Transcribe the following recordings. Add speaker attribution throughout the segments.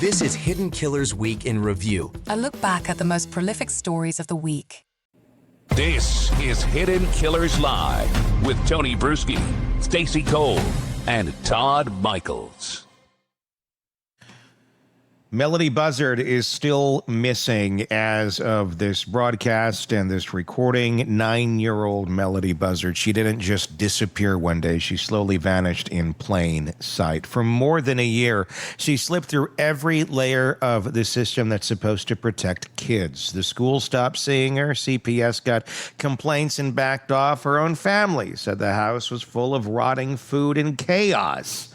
Speaker 1: This is Hidden Killers Week in Review.
Speaker 2: A look back at the most prolific stories of the week.
Speaker 3: This is Hidden Killers Live with Tony Brueski, Stacey Cole, and Todd Michaels.
Speaker 4: Melodee Buzzard is still missing as of this broadcast and this recording. 9-year-old Melodee Buzzard. She didn't just disappear one day. She slowly vanished in plain sight. For more than a year, she slipped through every layer of the system that's supposed to protect kids. The school stopped seeing her. CPS got complaints and backed off. Her own family said the house was full of rotting food and chaos.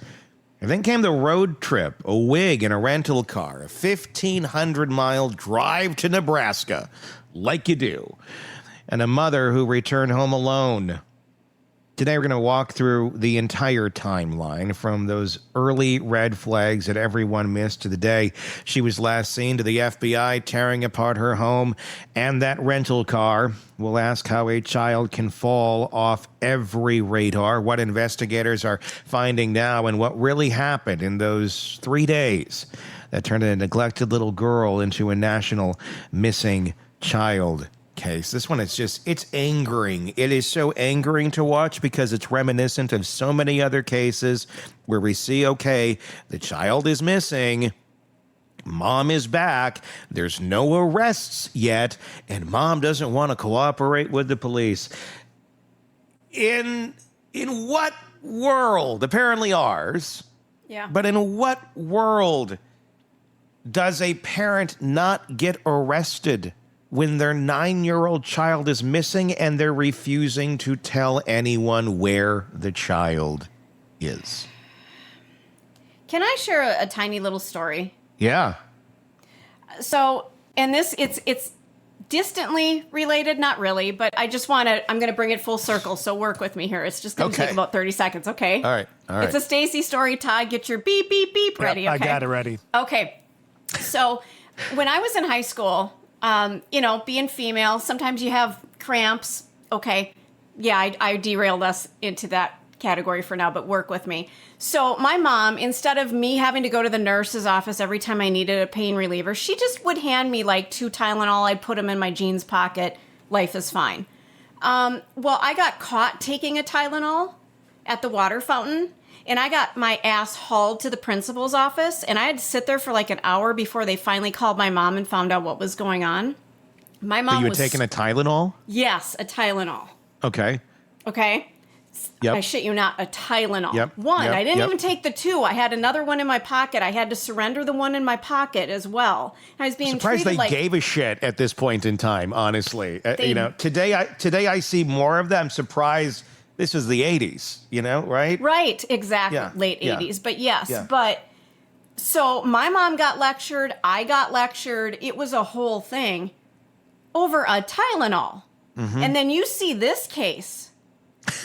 Speaker 4: And then came the road trip, a wig and a rental car, a 1,500-mile drive to Nebraska, like you do, and a mother who returned home alone. Today we're going to walk through the entire timeline from those early red flags that everyone missed to the day she was last seen, to the FBI tearing apart her home and that rental car. We'll ask how a child can fall off every radar, what investigators are finding now, and what really happened in those 3 days that turned a neglected little girl into a national missing child case. This one, it's angering. It is so angering to watch because it's reminiscent of so many other cases where we see, okay, the child is missing, mom is back, there's no arrests yet, and mom doesn't want to cooperate with the police. In what world, apparently ours, but in what world does a parent not get arrested when their 9-year-old child is missing and they're refusing to tell anyone where the child is?
Speaker 5: Can I share a tiny little story?
Speaker 4: Yeah.
Speaker 5: So, and this, it's distantly related, not really, but I'm going to bring it full circle, so work with me here. It's just going to take about 30 seconds, okay?
Speaker 4: All right.
Speaker 5: It's a Stacey story. Todd, get your beep, beep, beep ready, okay?
Speaker 6: I got it ready.
Speaker 5: Okay. So, when I was in high school, being female, sometimes you have cramps. Okay. Yeah, I derailed us into that category for now, but work with me. So my mom, instead of me having to go to the nurse's office every time I needed a pain reliever, she just would hand me like 2 Tylenol. I'd put them in my jeans pocket. Life is fine. Well, I got caught taking a Tylenol at the water fountain, and I got my ass hauled to the principal's office, and I had to sit there for like an hour before they finally called my mom and found out what was going on. My mom was...
Speaker 4: You had taken a Tylenol?
Speaker 5: Yes, a Tylenol.
Speaker 4: Okay. Yep.
Speaker 5: I shit you not, a Tylenol.
Speaker 4: Yep.
Speaker 5: One.
Speaker 4: Yep.
Speaker 5: I didn't even take the 2. I had another one in my pocket. I had to surrender the one in my pocket as well. I was being
Speaker 4: surprised
Speaker 5: treated
Speaker 4: they gave a shit at this point in time, honestly. Today I see more of them. I'm surprised. This is the 80s, right?
Speaker 5: Right, exactly.
Speaker 4: Yeah.
Speaker 5: Late 80s. But yes,
Speaker 4: Yeah.
Speaker 5: but so my mom got lectured. I got lectured. It was a whole thing over a Tylenol. Mm-hmm. And then you see this case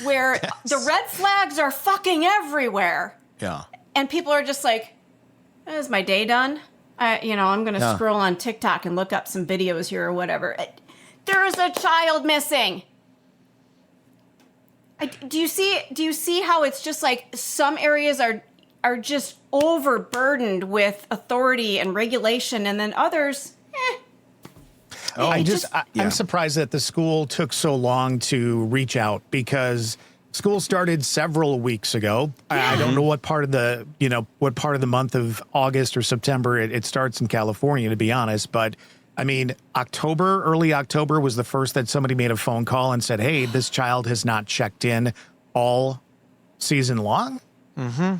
Speaker 5: where the red flags are fucking everywhere.
Speaker 4: Yeah.
Speaker 5: And people are just like, is my day done? I'm going to scroll on TikTok and look up some videos here or whatever. There is a child missing. Do you see how it's just like some areas are just overburdened with authority and regulation, and then others,
Speaker 6: I'm surprised that the school took so long to reach out, because school started several weeks ago. Yeah. I don't know what part of the month of August or September it starts in California, to be honest, but I mean, early October was the first that somebody made a phone call and said, hey, this child has not checked in all season long.
Speaker 4: Mm-hmm.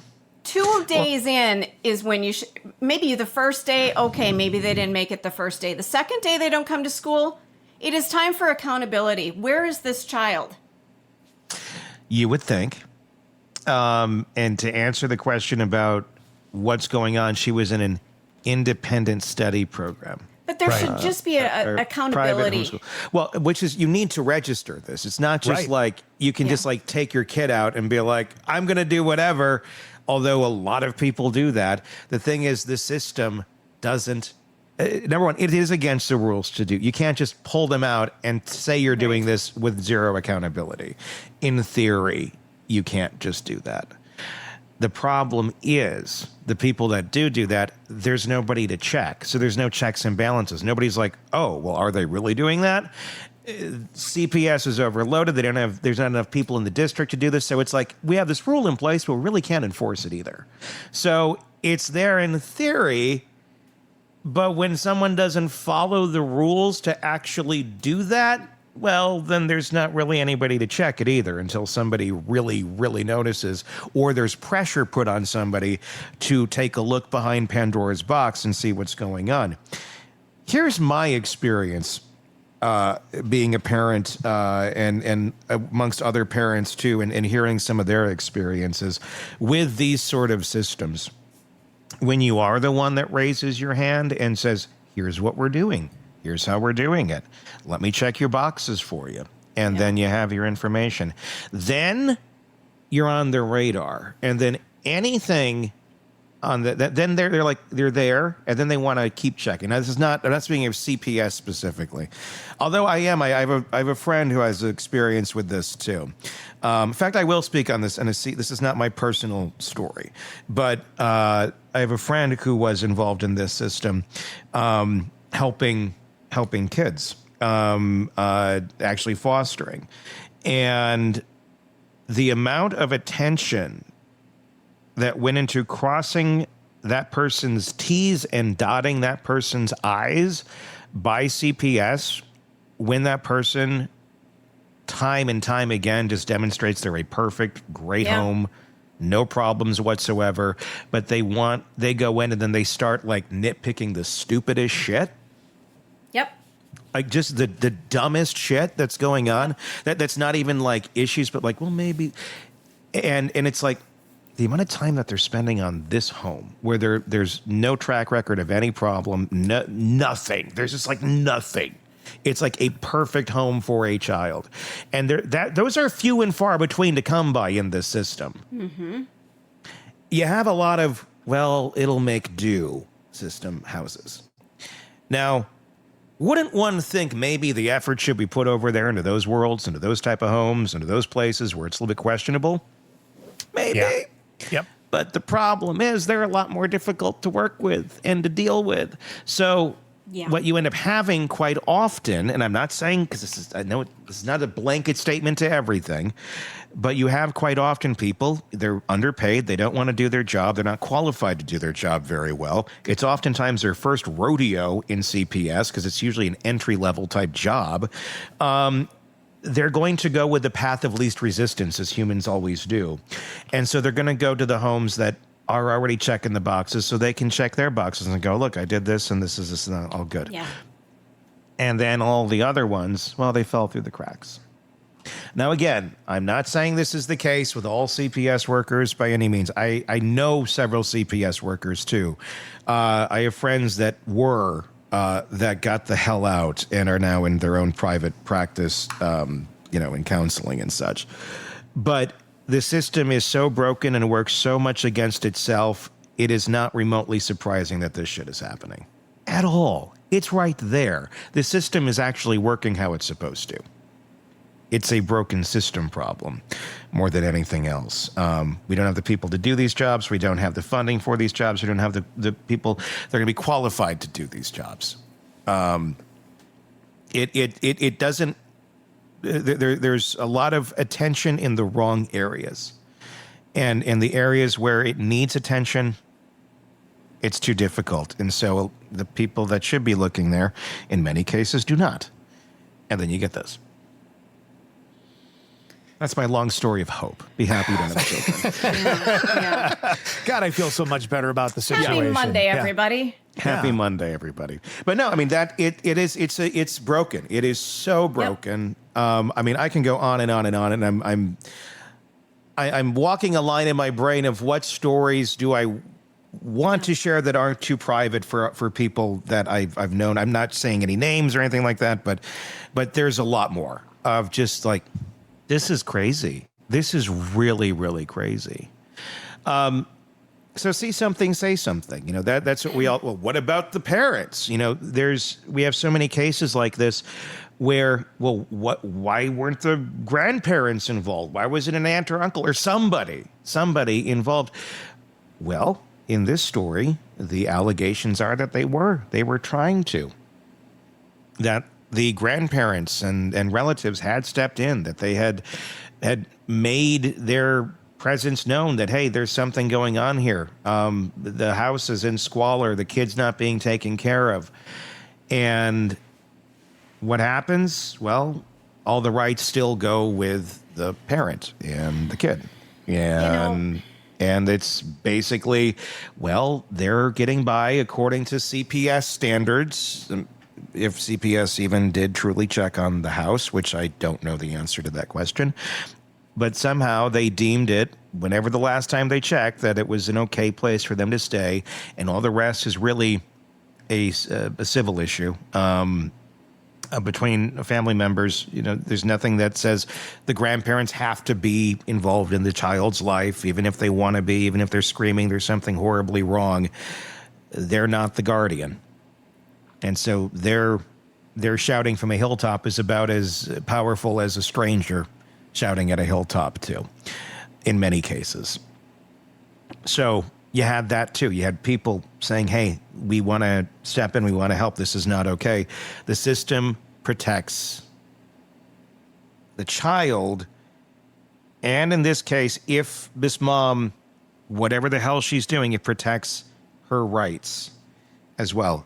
Speaker 5: 2 days in is when you maybe the first day, okay, maybe they didn't make it the first day. The second day they don't come to school, it is time for accountability. Where is this child?
Speaker 4: You would think. And to answer the question about what's going on, she was in an independent study program.
Speaker 5: But there should just be a accountability.
Speaker 4: Well, which is, you need to register this. It's not just like you can just like take your kid out and be like, I'm going to do whatever. Although a lot of people do that. The thing is, the system doesn't. Number one, it is against the rules to do. You can't just pull them out and say you're doing this with zero accountability. In theory, you can't just do that. The problem is the people that do that, there's nobody to check. So there's no checks and balances. Nobody's like, oh, well, are they really doing that? CPS is overloaded. There's not enough people in the district to do this. So it's like, we have this rule in place, but we really can't enforce it either. So it's there in theory, but when someone doesn't follow the rules to actually do that, well, then there's not really anybody to check it either until somebody really, really notices, or there's pressure put on somebody to take a look behind Pandora's box and see what's going on. Here's my experience being a parent and amongst other parents too, and hearing some of their experiences with these sort of systems. When you are the one that raises your hand and says, here's what we're doing. Here's how we're doing it. Let me check your boxes for you. And then you have your information. Then you're on their radar. And then anything on then they're like, they're there. And then they want to keep checking. Now, I'm not speaking of CPS specifically. Although I have a friend who has experience with this too. In fact, I will speak on this. And this is not my personal story. But I have a friend who was involved in this system, helping kids, actually fostering. And the amount of attention that went into crossing that person's T's and dotting that person's I's by CPS when that person time and time again just demonstrates they're a perfect, great home, no problems whatsoever, but they go in and then they start like nitpicking the stupidest shit. Yep. Like just the dumbest shit that's going on. That's not even like issues, but like, well, maybe. And it's like the amount of time that they're spending on this home where there's no track record of any problem, nothing. There's just like nothing. It's like a perfect home for a child. And those are few and far between to come by in this system. Mm-hmm. You have a lot of, well, it'll make do system houses. Now, wouldn't one think maybe the effort should be put over there into those worlds, into those type of homes, into those places where it's a little bit questionable? Maybe. Yeah. Yep. But the problem is they're a lot more difficult to work with and to deal with. So what you end up having quite often, and I'm not saying, because I know this is not a blanket statement to everything, but you have quite often people, they're underpaid, they don't want to do their job, they're not qualified to do their job very well. It's oftentimes their first rodeo in CPS, because it's usually an entry-level type job. They're going to go with the path of least resistance, as humans always do. And so they're going to go to the homes that are already checking the boxes so they can check their boxes and go, look, I did this and this is this and all good. Yeah. And then all the other ones, well, they fell through the cracks. Now, again, I'm not saying this is the case with all CPS workers by any means. I know several CPS workers, too. I have friends that that got the hell out and are now in their own private practice, in counseling and such. But the system is so broken and works so much against itself, it is not remotely surprising that this shit is happening. At all. It's right there. The system is actually working how it's supposed to. It's a broken system problem more than anything else. We don't have the people to do these jobs. We don't have the funding for these jobs. We don't have the people that are going to be qualified to do these jobs. It doesn't. There's a lot of attention in the wrong areas, and in the areas where it needs attention, it's too difficult. And so the people that should be looking there, in many cases, do not. And then you get this. That's my long story of hope. Be happy to have children.
Speaker 6: Yeah. God, I feel so much better about the situation.
Speaker 5: Happy Monday, everybody.
Speaker 4: Happy Monday, everybody. But no, I mean that it's broken. It is so broken. Yep. I mean, I can go on and on and on, and I'm walking a line in my brain of what stories do I want to share that aren't too private for people that I've known. I'm not saying any names or anything like that, but there's a lot more of just like, this is crazy. This is really, really crazy. So see something, say something. That's what we all. Well, what about the parents? We have so many cases like this where, well, why weren't the grandparents involved? Why was it an aunt or uncle or somebody somebody involved. Well, in this story, the allegations are that they were trying to. That the grandparents and relatives had stepped in, that they had made their presence known, that, hey, there's something going on here. The house is in squalor. The kid's not being taken care of. And what happens? Well, all the rights still go with the parent and the kid. And it's basically, well, they're getting by according to CPS standards. If CPS even did truly check on the house, which I don't know the answer to that question. But somehow they deemed it, whenever the last time they checked, that it was an okay place for them to stay. And all the rest is really a civil issue. Between family members, there's nothing that says the grandparents have to be involved in the child's life, even if they want to be, even if they're screaming there's something horribly wrong. They're not the guardian. And so their shouting from a hilltop is about as powerful as a stranger shouting at a hilltop, too, in many cases. So you had that, too. You had people saying, hey, we want to step in. We want to help. This is not okay. The system protects the child. And in this case, if this mom, whatever the hell she's doing, it protects her rights as well,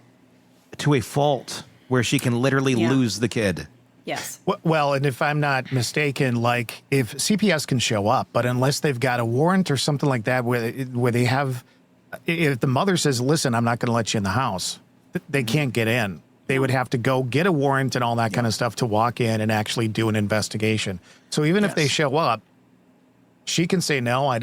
Speaker 4: to a fault where she can literally lose the kid.
Speaker 5: Yes.
Speaker 6: Well, and if I'm not mistaken, like if CPS can show up, but unless they've got a warrant or something like that, where they have, if the mother says, listen, I'm not going to let you in the house, they can't get in. They would have to go get a warrant and all that kind of stuff to walk in and actually do an investigation. So even if they show up, she can say, no,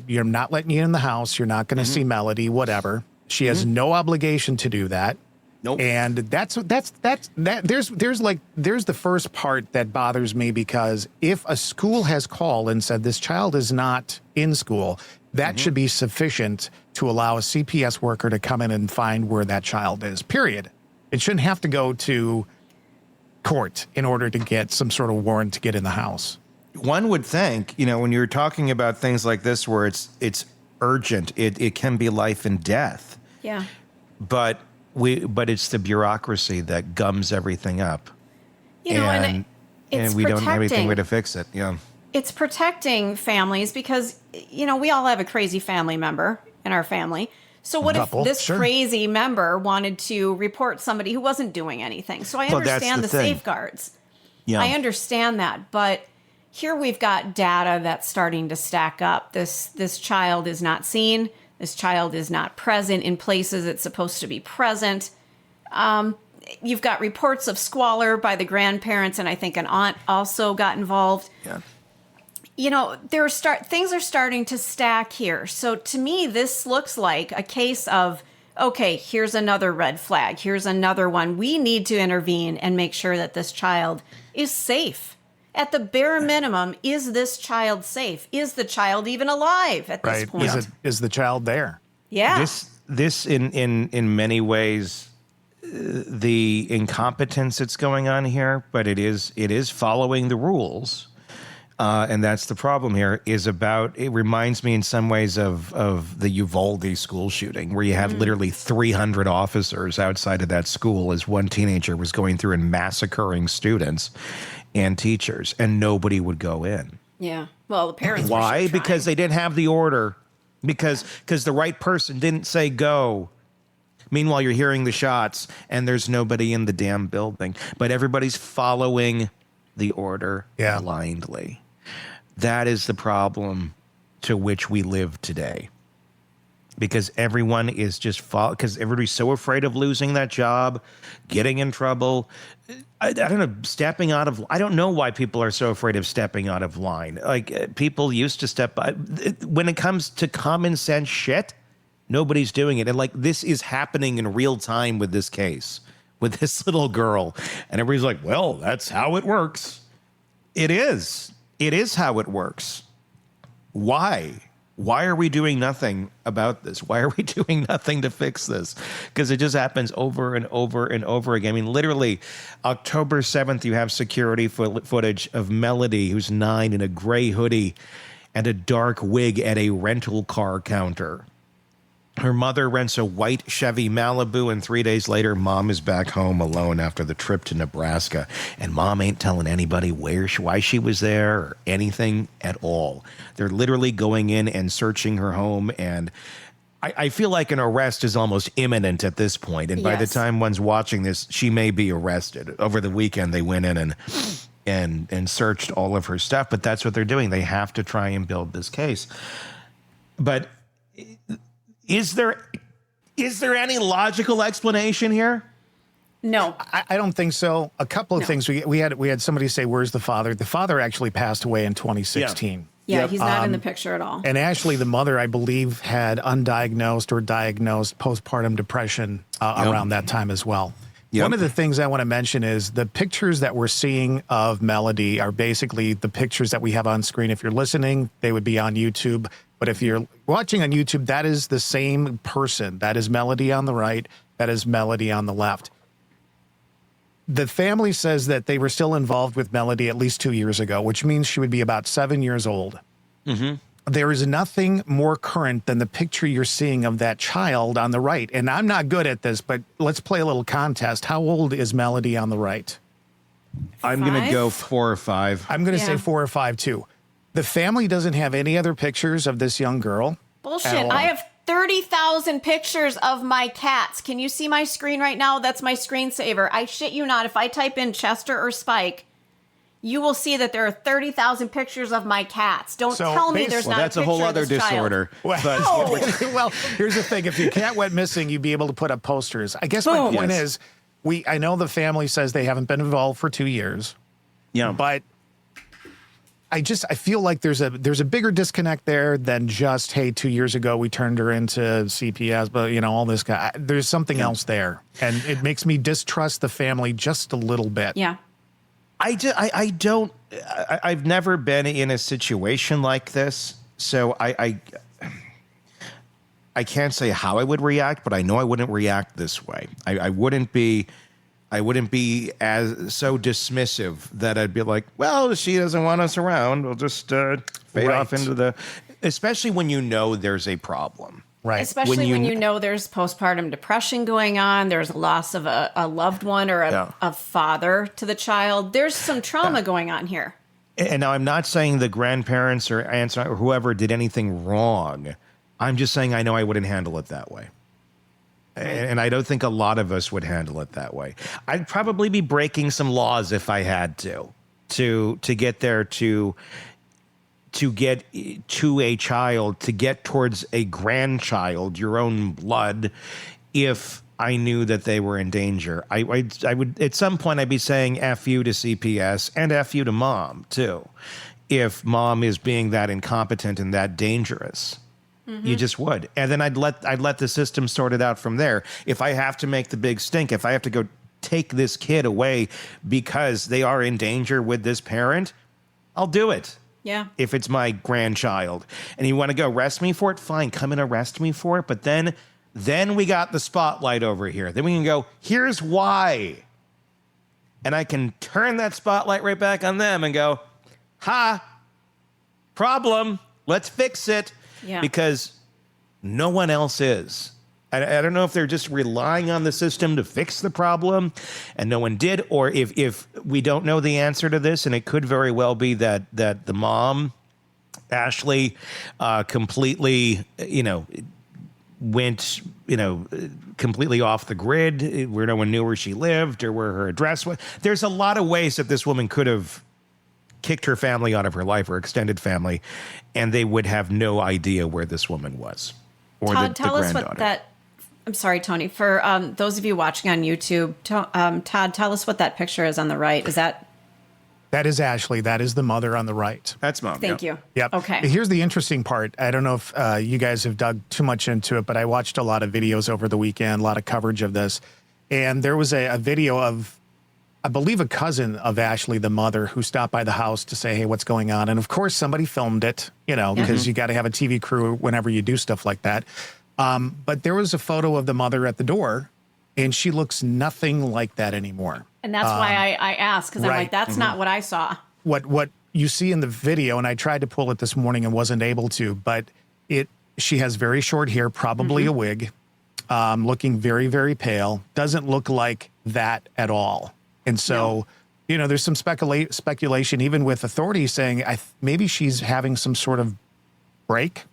Speaker 6: you're not letting you in the house. You're not going to see Melodee, whatever. She has no obligation to do that.
Speaker 4: Nope.
Speaker 6: And that's there's the first part that bothers me, because if a school has called and said this child is not in school, that should be sufficient to allow a CPS worker to come in and find where that child is, period. It shouldn't have to go to court in order to get some sort of warrant to get in the house.
Speaker 4: One would think, when you're talking about things like this where it's urgent, it can be life and death.
Speaker 5: Yeah.
Speaker 4: But it's the bureaucracy that gums everything up.
Speaker 5: And
Speaker 4: we don't have anything way to fix it. Yeah.
Speaker 5: It's protecting families because, we all have a crazy family member in our family. So what if this crazy member wanted to report somebody who wasn't doing anything? So I understand the safeguards. Yeah. I understand that. But here we've got data that's starting to stack up. This child is not seen. This child is not present in places it's supposed to be present. You've got reports of squalor by the grandparents, and I think an aunt also got involved. Yeah. Things are starting to stack here. So to me, this looks like a case of, okay, here's another red flag. Here's another one. We need to intervene and make sure that this child is safe. At the bare minimum, is this child safe? Is the child even alive at this point?
Speaker 6: Is the child there?
Speaker 5: Yeah.
Speaker 4: This in many ways, the incompetence that's going on here, but it is following the rules. And that's the problem here, it reminds me in some ways of the Uvalde school shooting, where you had literally 300 officers outside of that school as one teenager was going through and massacring students and teachers, and nobody would go in.
Speaker 5: Yeah. Well, the parents
Speaker 4: Why? Because they didn't have the order. Because the right person didn't say go. Meanwhile, you're hearing the shots, and there's nobody in the damn building. But everybody's following the order blindly. That is the problem to which we live today. Because everyone is because everybody's so afraid of losing that job, getting in trouble. I don't know, stepping out of, I don't know why people are so afraid of stepping out of line. Like, people used to step by. When it comes to common sense shit, nobody's doing it. And this is happening in real time with this case, with this little girl. And everybody's like, well, that's how it works. It is. It is how it works. Why? Why are we doing nothing about this? Why are we doing nothing to fix this? Because it just happens over and over and over again. I mean, literally, October 7th, you have security footage of Melodee, who's 9, in a gray hoodie, and a dark wig at a rental car counter. Her mother rents a white Chevy Malibu, and 3 days later, Mom is back home alone after the trip to Nebraska. And Mom ain't telling anybody why she was there or anything at all. They're literally going in and searching her home, and I feel like an arrest is almost imminent at this point. And by the time one's watching this, she may be arrested. Over the weekend, they went in and searched all of her stuff, but that's what they're doing. They have to try and build this case. But is there any logical explanation here?
Speaker 5: No,
Speaker 6: I don't think so. A couple of things. We had somebody say, "Where's the father?" The father actually passed away in 2016.
Speaker 5: Yeah, he's not in the picture at all.
Speaker 6: And Ashley, the mother, I believe, had undiagnosed or diagnosed postpartum depression around that time as well. Yep. One of the things I want to mention is the pictures that we're seeing of Melodee are basically the pictures that we have on screen. If you're listening, they would be on YouTube. But if you're watching on YouTube, that is the same person. That is Melodee on the right. That is Melodee on the left. The family says that they were still involved with Melodee at least 2 years ago, which means she would be about 7 years old. Mm-hmm. There is nothing more current than the picture you're seeing of that child on the right. And I'm not good at this, but let's play a little contest. How old is Melodee on the right?
Speaker 4: I'm going to go 4 or 5.
Speaker 6: I'm going to say 4 or 5 too. The family doesn't have any other pictures of this young girl.
Speaker 5: Bullshit. I have 30,000 pictures of my cats. Can you see my screen right now? That's my screensaver. I shit you not. If I type in Chester or Spike, you will see that there are 30,000 pictures of my cats. Don't tell me there's not a picture of this child.
Speaker 4: That's a whole other disorder.
Speaker 6: Well, here's the thing. If your cat went missing, you'd be able to put up posters. I guess my point is, I know the family says they haven't been involved for 2 years. Yeah. But I feel like there's a bigger disconnect there than just, hey, 2 years ago we turned her into CPS, but all this guy. There's something else there, and it makes me distrust the family just a little bit.
Speaker 5: Yeah,
Speaker 4: I've never been in a situation like this, so I can't say how I would react, but I know I wouldn't react this way. I wouldn't be as so dismissive that I'd be like, well, she doesn't want us around. We'll just fade off into the, especially when you know there's a problem.
Speaker 5: Right. Especially when you know there's postpartum depression going on, there's a loss of a loved one or a father to the child. There's some trauma going on here.
Speaker 4: And now I'm not saying the grandparents or aunts or whoever did anything wrong. I'm just saying I know I wouldn't handle it that way. And I don't think a lot of us would handle it that way. I'd probably be breaking some laws if I had to get there, to get to a child, to get towards a grandchild, your own blood, if I knew that they were in danger. I would at some point I'd be saying F you to CPS and F you to Mom too, if Mom is being that incompetent and that dangerous. Mm-hmm. You just would. And then I'd let the system sort it out from there. If I have to make the big stink, if I have to go take this kid away because they are in danger with this parent, I'll do it.
Speaker 5: Yeah.
Speaker 4: If it's my grandchild and you want to go arrest me for it, fine, come and arrest me for it. But then we got the spotlight over here. Then we can go, here's why. And I can turn that spotlight right back on them and go, ha, problem, let's fix it. Yeah. Because no one else is. I don't know if they're just relying on the system to fix the problem and no one did, or if we don't know the answer to this, and it could very well be that the mom, Ashley, completely, went, completely off the grid, where no one knew where she lived or where her address was. There's a lot of ways that this woman could have kicked her family out of her life, or extended family, and they would have no idea where this woman was, or
Speaker 5: Todd,
Speaker 4: the
Speaker 5: tell us what that. I'm sorry, Tony. For those of you watching on YouTube, Todd, tell us what that picture is on the right. Is that?
Speaker 6: That is Ashley. That is the mother on the right.
Speaker 4: That's Mom.
Speaker 5: Thank you.
Speaker 6: Yep.
Speaker 5: Okay.
Speaker 6: Here's the interesting part. I don't know if you guys have dug too much into it, but I watched a lot of videos over the weekend, a lot of coverage of this, and there was a video of, I believe, a cousin of Ashley, the mother, who stopped by the house to say, hey, what's going on? And of course, somebody filmed it, because you got to have a TV crew whenever you do stuff like that. But there was a photo of the mother at the door, and she looks nothing like that anymore.
Speaker 5: And that's why I asked, because I'm like, that's not what I saw.
Speaker 6: What you see in the video, and I tried to pull it this morning and wasn't able to, but she has very short hair, probably a wig, looking very, very pale. Doesn't look like that at all. And so, there's some speculation, even with authorities saying maybe she's having some sort of break,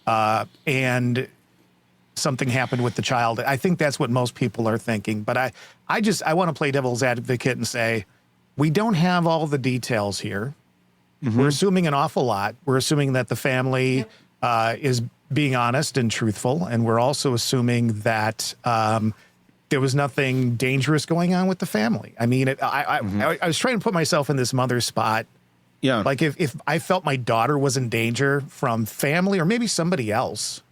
Speaker 6: and something happened with the child. I think that's what most people are thinking. But I want to play devil's advocate and say, we don't have all the details here. We're assuming an awful lot. We're assuming that the family is being honest and truthful. And we're also assuming that there was nothing dangerous going on with the family. I mean, I was trying to put myself in this mother's spot.
Speaker 4: Yeah.
Speaker 6: Like if I felt my daughter was in danger from family or maybe somebody else,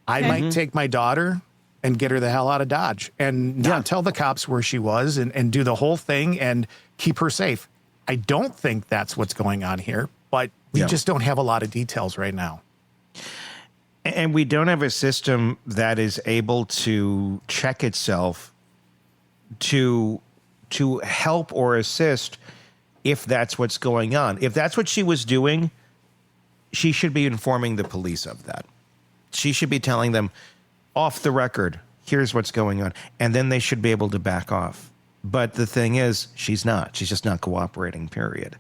Speaker 6: I might take my daughter and get her the hell out of Dodge and not tell the cops where she was and do the whole thing and keep her safe. I don't think that's what's going on here, but we just don't have a lot of details right now.
Speaker 4: And we don't have a system that is able to check itself to help or assist if that's what's going on. If that's what she was doing, she should be informing the police of that. She should be telling them, off the record, here's what's going on. And then they should be able to back off. But the thing is, she's not. She's just not cooperating, period.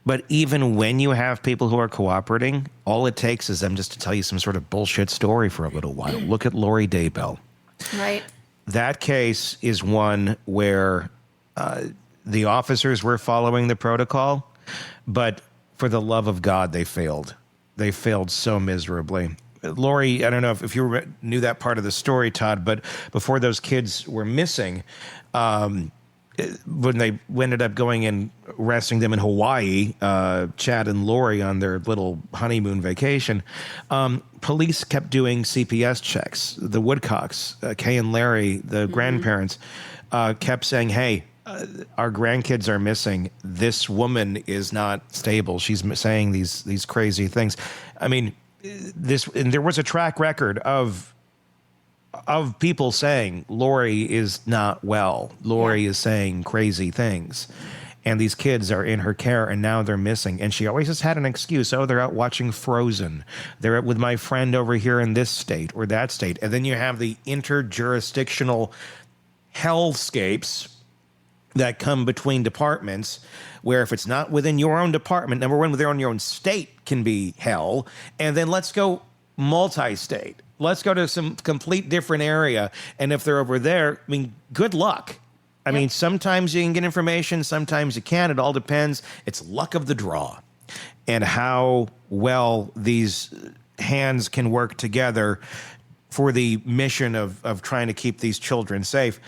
Speaker 4: But even when you have people who are cooperating, all it takes is them just to tell you some sort of bullshit story for a little while. Look at Lori Daybell.
Speaker 5: Right.
Speaker 4: That case is one where the officers were following the protocol, but for the love of God, they failed. They failed so miserably. Lori, I don't know if you knew that part of the story, Todd, but before those kids were missing, when they ended up going and arresting them in Hawaii, Chad and Lori on their little honeymoon vacation, police kept doing CPS checks. The Woodcocks, Kay and Larry, the grandparents, kept saying, hey, our grandkids are missing. This woman is not stable. She's saying these crazy things. I mean, and there was a track record of people saying Lori is not well. Lori is saying crazy things. And these kids are in her care and now they're missing. And she always has had an excuse. Oh, they're out watching Frozen. They're with my friend over here in this state or that state. And then you have the interjurisdictional hellscapes that come between departments where if it's not within your own department, number one, within your own state can be hell. And then let's go multi-state. Let's go to some complete different area. And if they're over there, I mean, good luck. I mean, sometimes you can get information, sometimes you can't. It all depends. It's luck of the draw and how well these hands can work together for the mission of trying to keep these children safe.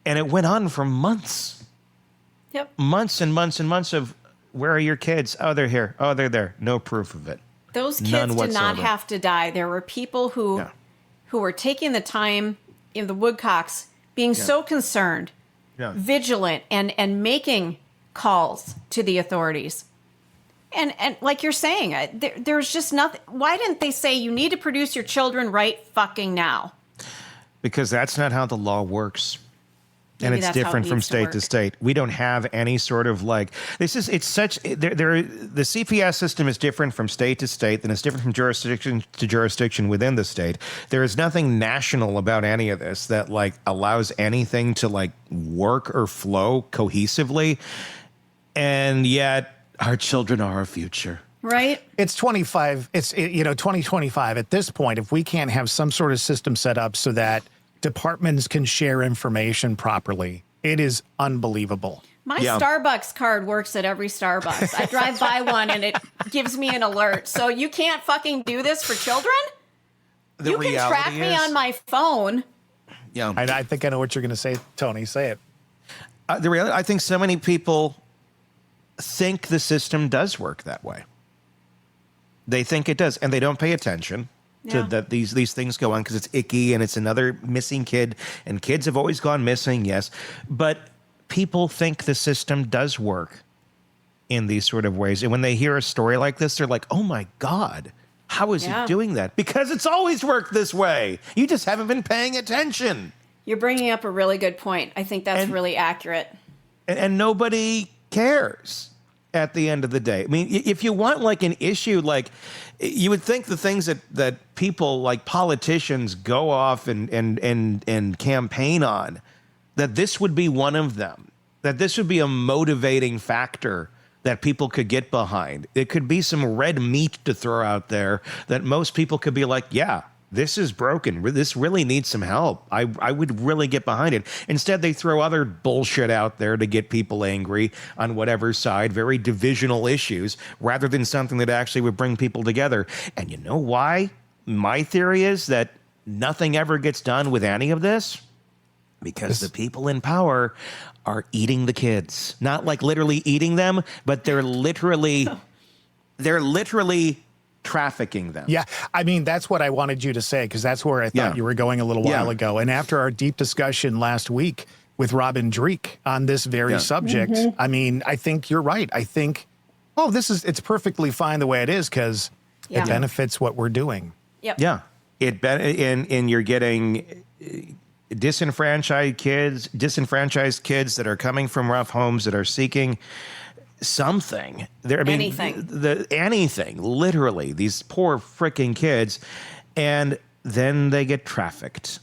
Speaker 4: And it went on for months.
Speaker 5: Yep.
Speaker 4: Months and months and months of, where are your kids? Oh, they're here. Oh, they're there. No proof of it.
Speaker 5: Those kids did not have to die. There were people who were taking the time, in the Woodcocks, being so concerned, vigilant, and making calls to the authorities. And like you're saying, there's just nothing. Why didn't they say you need to produce your children right fucking now? Because
Speaker 4: that's not how the law works. And it's different from state to state. We don't have any sort of the CPS system is different from state to state, and it's different from jurisdiction to jurisdiction within the state. There is nothing national about any of this that allows anything to work or flow cohesively. And yet our children are our future.
Speaker 5: Right.
Speaker 6: It's 2025 at this point. If we can't have some sort of system set up so that departments can share information properly, it is unbelievable.
Speaker 5: My Starbucks card works at every Starbucks. I drive by one and it gives me an alert. So you can't fucking do this for children? You can track me on my phone.
Speaker 4: Yeah.
Speaker 6: I think I know what you're going to say, Tony. Say it.
Speaker 4: The reality, I think so many people think the system does work that way. They think it does, and they don't pay attention to that these things go on because it's icky and it's another missing kid, and kids have always gone missing, yes. But people think the system does work in these sort of ways. And when they hear a story like this, they're like, oh my God, how is he doing that? Because it's always worked this way. You just haven't been paying attention.
Speaker 5: You're bringing up a really good point. I think that's really accurate.
Speaker 4: And nobody cares. at the end of the day. I mean, if you want like an issue, like you would think the things that people like politicians go off and campaign on, that this would be one of them, that this would be a motivating factor that people could get behind. It could be some red meat to throw out there that most people could be like, yeah, this is broken. This really needs some help. I would really get behind it. Instead, they throw other bullshit out there to get people angry on whatever side, very divisional issues, rather than something that actually would bring people together. And you know why? My theory is that nothing ever gets done with any of this because the people in power are eating the kids. Not like literally eating them, but they're literally trafficking them.
Speaker 6: Yeah, I mean, that's what I wanted you to say, because that's where I thought you were going a little while ago. And after our deep discussion last week with Robin Dreek on this very subject, I mean, I think you're right. I think, it's perfectly fine the way it is because it benefits what we're doing.
Speaker 5: Yep.
Speaker 4: Yeah. And you're getting disenfranchised kids that are coming from rough homes that are seeking something. Anything, literally, these poor freaking kids. And then they get trafficked.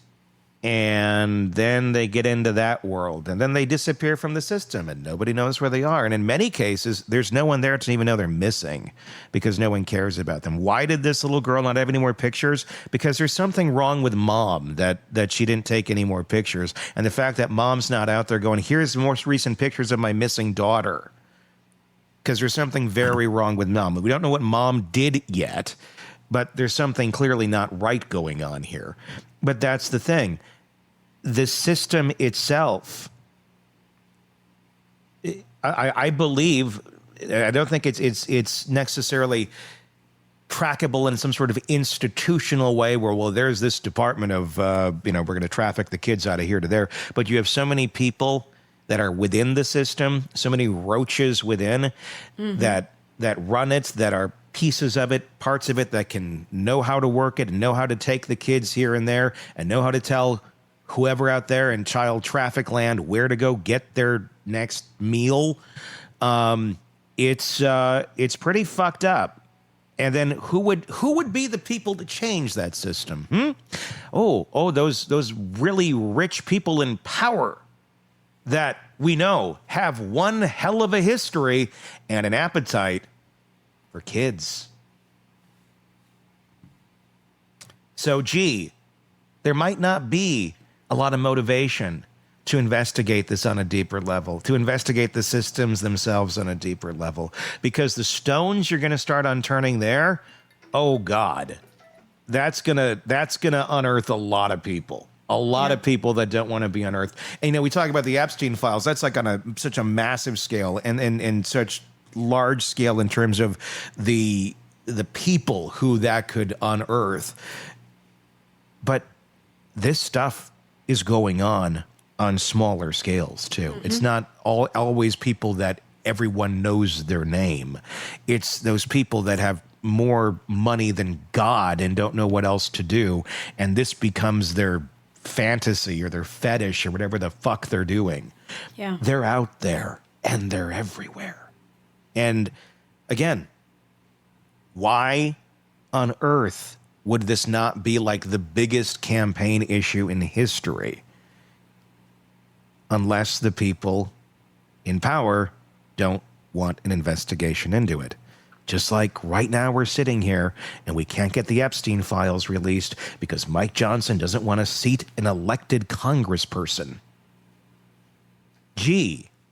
Speaker 4: And then they get into that world. And then they disappear from the system and nobody knows where they are. And in many cases, there's no one there to even know they're missing because no one cares about them. Why did this little girl not have any more pictures? Because there's something wrong with mom that she didn't take any more pictures. And the fact that mom's not out there going, here's the most recent pictures of my missing daughter. Because there's something very wrong with mom. We don't know what mom did yet, but there's something clearly not right going on here. But that's the thing. The system itself, I believe, I don't think it's necessarily trackable in some sort of institutional way where, well, there's this department of, we're going to traffic the kids out of here to there. But you have so many people that are within the system, so many roaches within that run it, that are pieces of it, parts of it that can know how to work it and know how to take the kids here and there and know how to tell whoever out there in child traffic land where to go get their next meal. It's pretty fucked up. And then who would be the people to change that system? Those really rich people in power that we know have one hell of a history and an appetite for kids. So, there might not be a lot of motivation to investigate this on a deeper level, to investigate the systems themselves on a deeper level, because the stones you're going to start unturning there, oh God, that's gonna unearth a lot of people. A lot of people that don't want to be unearthed. And, we talk about the Epstein files. That's like on such a massive scale and such large scale in terms of the people who that could unearth. But this stuff is going on smaller scales too. It's not always people that everyone knows their name. It's those people that have more money than God and don't know what else to do. And this becomes their fantasy or their fetish or whatever the fuck they're doing.
Speaker 5: Yeah.
Speaker 4: They're out there and they're everywhere. And again, why on earth would this not be like the biggest campaign issue in history? Unless the people in power don't want an investigation into it. Just like right now we're sitting here and we can't get the Epstein files released because Mike Johnson doesn't want to seat an elected congressperson.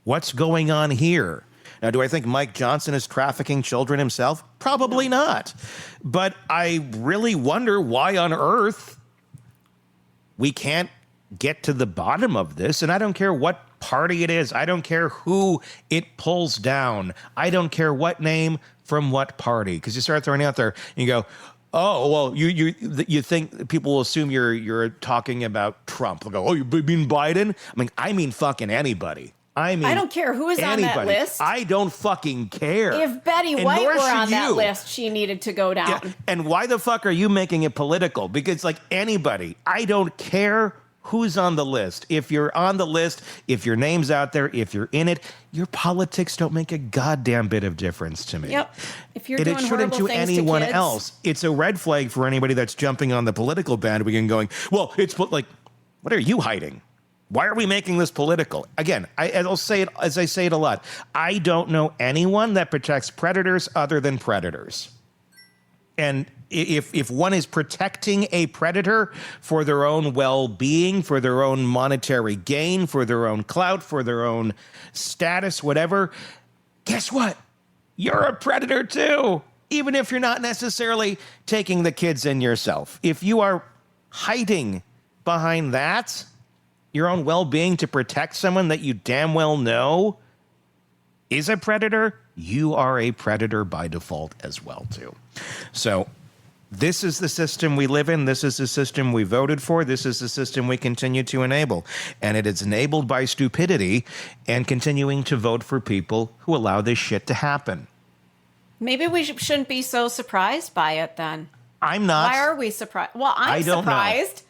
Speaker 4: What's going on here? Now, do I think Mike Johnson is trafficking children himself? Probably not. But I really wonder why on earth we can't get to the bottom of this. And I don't care what party it is. I don't care who it pulls down. I don't care what name from what party. Because you start throwing out there and you go, oh, well, you think people will assume you're talking about Trump. They'll go, oh, you mean Biden? I mean fucking anybody. I
Speaker 5: don't care who is on that list.
Speaker 4: I don't fucking care.
Speaker 5: If Betty White were on that list, she needed to go down.
Speaker 4: Yeah. And why the fuck are you making it political? Because like anybody, I don't care who's on the list. If you're on the list, if your name's out there, if you're in it, your politics don't make a goddamn bit of difference to me.
Speaker 5: Yep. If you're
Speaker 4: And
Speaker 5: doing
Speaker 4: it shouldn't
Speaker 5: horrible
Speaker 4: to
Speaker 5: things
Speaker 4: anyone
Speaker 5: to kids,
Speaker 4: else. It's a red flag for anybody that's jumping on the political bandwagon going, well, it's like, what are you hiding? Why are we making this political? Again, I'll say it as I say it a lot. I don't know anyone that protects predators other than predators. And if one is protecting a predator for their own well-being, for their own monetary gain, for their own clout, for their own status, whatever, guess what? You're a predator too, even if you're not necessarily taking the kids in yourself. If you are hiding behind that, your own well-being to protect someone that you damn well know is a predator, you are a predator by default as well too. So this is the system we live in. This is the system we voted for. This is the system we continue to enable. And it is enabled by stupidity and continuing to vote for people who allow this shit to happen.
Speaker 5: maybe we shouldn't be so surprised by it then.
Speaker 4: I'm not.
Speaker 5: Why are we surprised? Well, I'm surprised.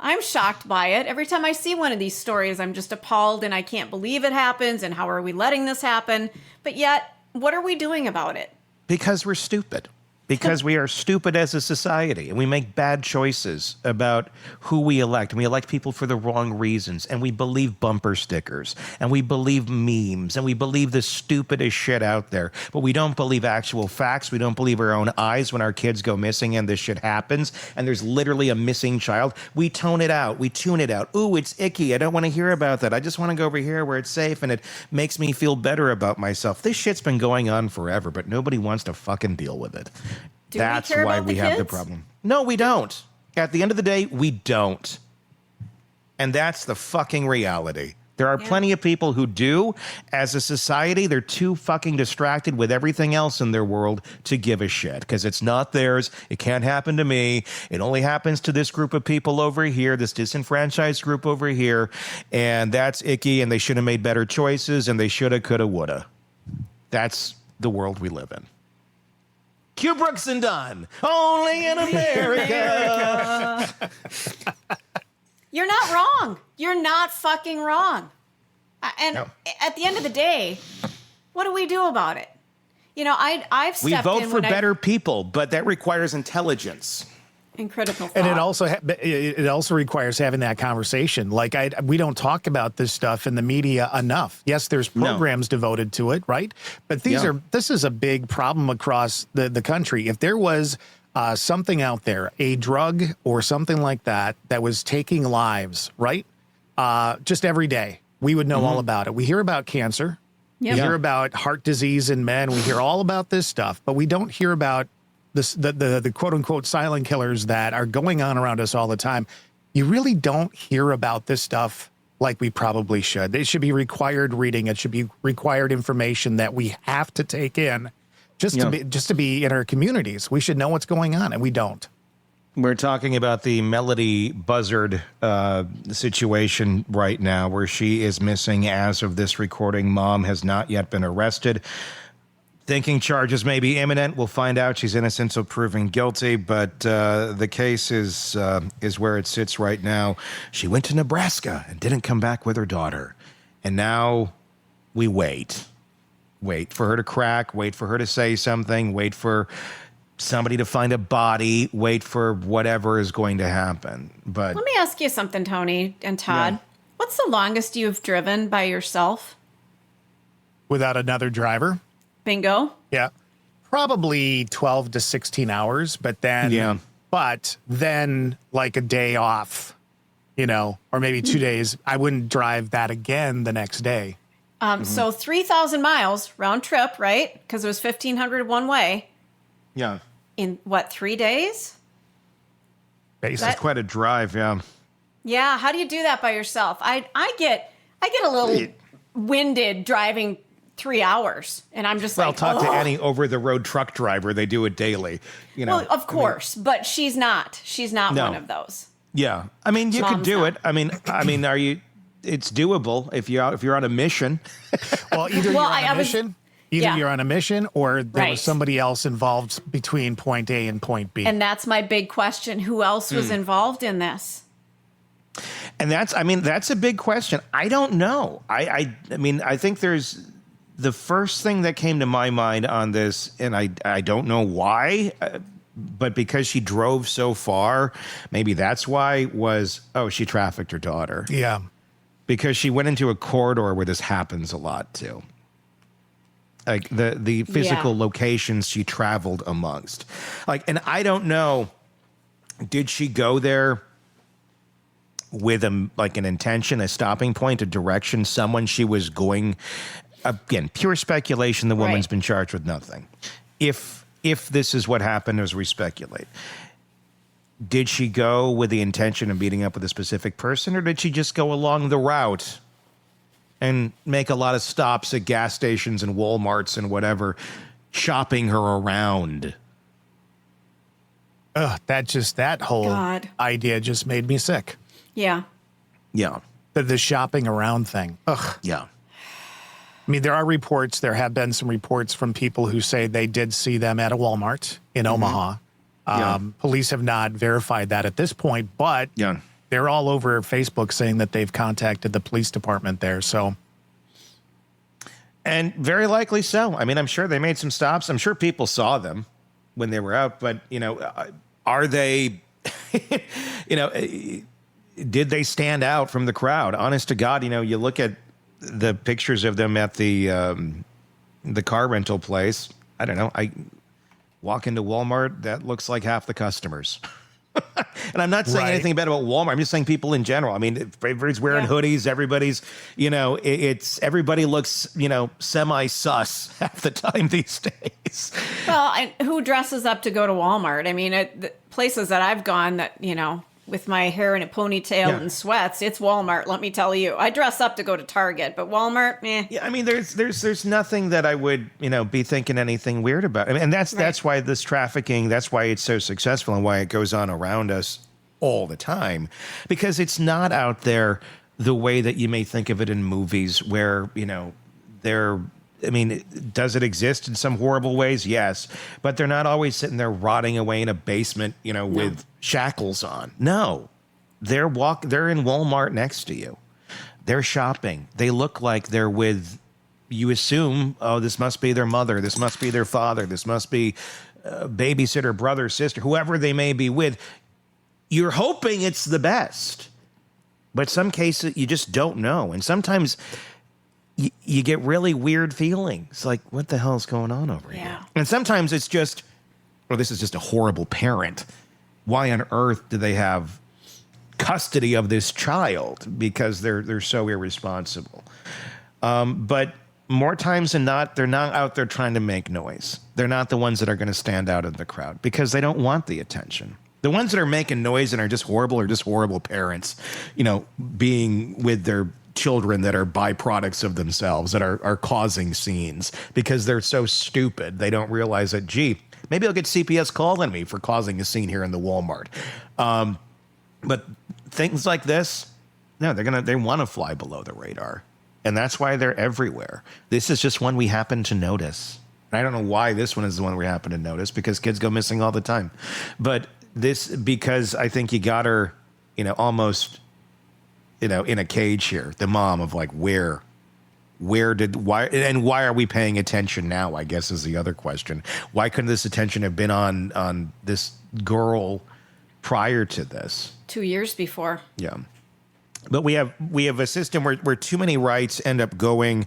Speaker 5: I'm shocked by it. Every time I see one of these stories, I'm just appalled and I can't believe it happens. And how are we letting this happen? But yet, what are we doing about it?
Speaker 4: Because we're stupid. Because we are stupid as a society and we make bad choices about who we elect. And we elect people for the wrong reasons. And we believe bumper stickers and we believe memes and we believe the stupidest shit out there. But we don't believe actual facts. We don't believe our own eyes when our kids go missing and this shit happens. And there's literally a missing child. We tone it out. We tune it out. Ooh, it's icky. I don't want to hear about that. I just want to go over here where it's safe and it makes me feel better about myself. This shit's been going on forever, but nobody wants to fucking deal with it. That's why we have the problem. No, we don't. At the end of the day, we don't. And that's the fucking reality. There are plenty of people who do. As a society, they're too fucking distracted with everything else in their world to give a shit. Because it's not theirs. It can't happen to me. It only happens to this group of people over here, this disenfranchised group over here. And that's icky, and they should have made better choices, and they shoulda, coulda, woulda. That's the world we live in. Q Brooks and Dunn, only in America.
Speaker 5: You're not wrong. You're not fucking wrong. And at the end of the day, what do we do about it? You know, I've stepped in.
Speaker 4: We vote for better people, but that requires intelligence.
Speaker 5: And critical thought.
Speaker 6: And it also requires having that conversation. Like we don't talk about this stuff in the media enough. Yes, there's programs devoted to it, right? But this is a big problem across the country. If there was something out there, a drug or something like that was taking lives, right? Just every day, we would know all about it. We hear about cancer. Yep. We hear about heart disease in men. We hear all about this stuff, but we don't hear about the quote unquote silent killers that are going on around us all the time. You really don't hear about this stuff like we probably should. It should be required reading. It should be required information that we have to take in just to be in our communities. We should know what's going on, and we don't.
Speaker 4: We're talking about the Melodee Buzzard situation right now, where she is missing as of this recording. Mom has not yet been arrested. Thinking charges may be imminent. We'll find out. She's innocent, so proven guilty. But the case is where it sits right now. She went to Nebraska and didn't come back with her daughter. And now we wait. Wait for her to crack. Wait for her to say something. Wait for somebody to find a body. Wait for whatever is going to happen. But
Speaker 5: let me ask you something, Tony and Todd. Yeah. What's the longest you've driven by yourself?
Speaker 6: Without another driver?
Speaker 5: Bingo.
Speaker 6: Yeah. Probably 12 to 16 hours, but then like a day off, or maybe 2 days. I wouldn't drive that again the next day.
Speaker 5: So 3,000 miles round trip, right? Because it was 1,500 one way.
Speaker 4: Yeah.
Speaker 5: In what, 3 days?
Speaker 4: That's quite a drive. Yeah.
Speaker 5: Yeah. How do you do that by yourself? I get a little winded driving 3 hours, and I'm just
Speaker 4: talk to any over-the-road truck driver. They do it daily,
Speaker 5: Well, of course, but she's not. She's not one of those.
Speaker 4: Yeah, I mean, you could do it. I mean, are you? It's doable if you're on a mission.
Speaker 6: Well, either you're on a mission. Either you're on a mission, or there was somebody else involved between point A and point B.
Speaker 5: And that's my big question: who else was involved in this?
Speaker 4: And that's a big question. I don't know. I mean, I think there's the first thing that came to my mind on this, and I don't know why, but because she drove so far, maybe that's why, was, she trafficked her daughter.
Speaker 6: Yeah.
Speaker 4: Because she went into a corridor where this happens a lot too. Like the physical locations she traveled amongst. Like, and I don't know, did she go there with an intention, a stopping point, a direction, someone she was going, again, pure speculation, the woman's been charged with nothing. If this is what happened as we speculate, did she go with the intention of meeting up with a specific person, or did she just go along the route and make a lot of stops at gas stations and Walmarts and whatever, shopping her around?
Speaker 6: That whole idea just made me sick.
Speaker 5: Yeah.
Speaker 4: Yeah.
Speaker 6: The shopping around thing. Ugh.
Speaker 4: Yeah.
Speaker 6: I mean, there have been some reports from people who say they did see them at a Walmart in Omaha. Police have not verified that at this point, but they're all over Facebook saying that they've contacted the police department there. So,
Speaker 4: and very likely so. I mean, I'm sure they made some stops. I'm sure people saw them when they were out, but are they, did they stand out from the crowd? Honest to God, you look at the pictures of them at the car rental place. I don't know. I walk into Walmart, that looks like half the customers. And I'm not saying anything bad about Walmart. I'm just saying people in general. I mean, everybody's wearing hoodies. Everybody's, everybody looks, semi-sus half the time these days.
Speaker 5: Well, and who dresses up to go to Walmart? I mean, the places that I've gone that, with my hair in a ponytail and sweats, it's Walmart, let me tell you. I dress up to go to Target, but Walmart, meh.
Speaker 4: Yeah, I mean, there's nothing that I would, be thinking anything weird about. I mean, and that's why this trafficking, that's why it's so successful and why it goes on around us all the time. Because it's not out there the way that you may think of it in movies where, does it exist in some horrible ways? Yes. But they're not always sitting there rotting away in a basement, with shackles on. No. They're in Walmart next to you. They're shopping. They look like they're with, you assume, this must be their mother. This must be their father. This must be babysitter, brother, sister, whoever they may be with. You're hoping it's the best. But some cases, you just don't know. And sometimes you get really weird feelings. Like, what the hell is going on over here? And sometimes it's just, this is just a horrible parent. Why on earth do they have custody of this child? Because they're so irresponsible. But more times than not, they're not out there trying to make noise. They're not the ones that are going to stand out in the crowd because they don't want the attention. The ones that are making noise and are just horrible parents, being with their children that are byproducts of themselves, that are causing scenes because they're so stupid. They don't realize that, maybe I'll get CPS calling me for causing a scene here in the Walmart. But things like this, no, they want to fly below the radar. And that's why they're everywhere. This is just one we happen to notice. And I don't know why this one is the one we happen to notice, because kids go missing all the time. But this, because I think you got her, almost, in a cage here. The mom of like, why are we paying attention now, I guess, is the other question. Why couldn't this attention have been on this girl prior to this?
Speaker 5: 2 years before.
Speaker 4: Yeah. But we have a system where too many rights end up going,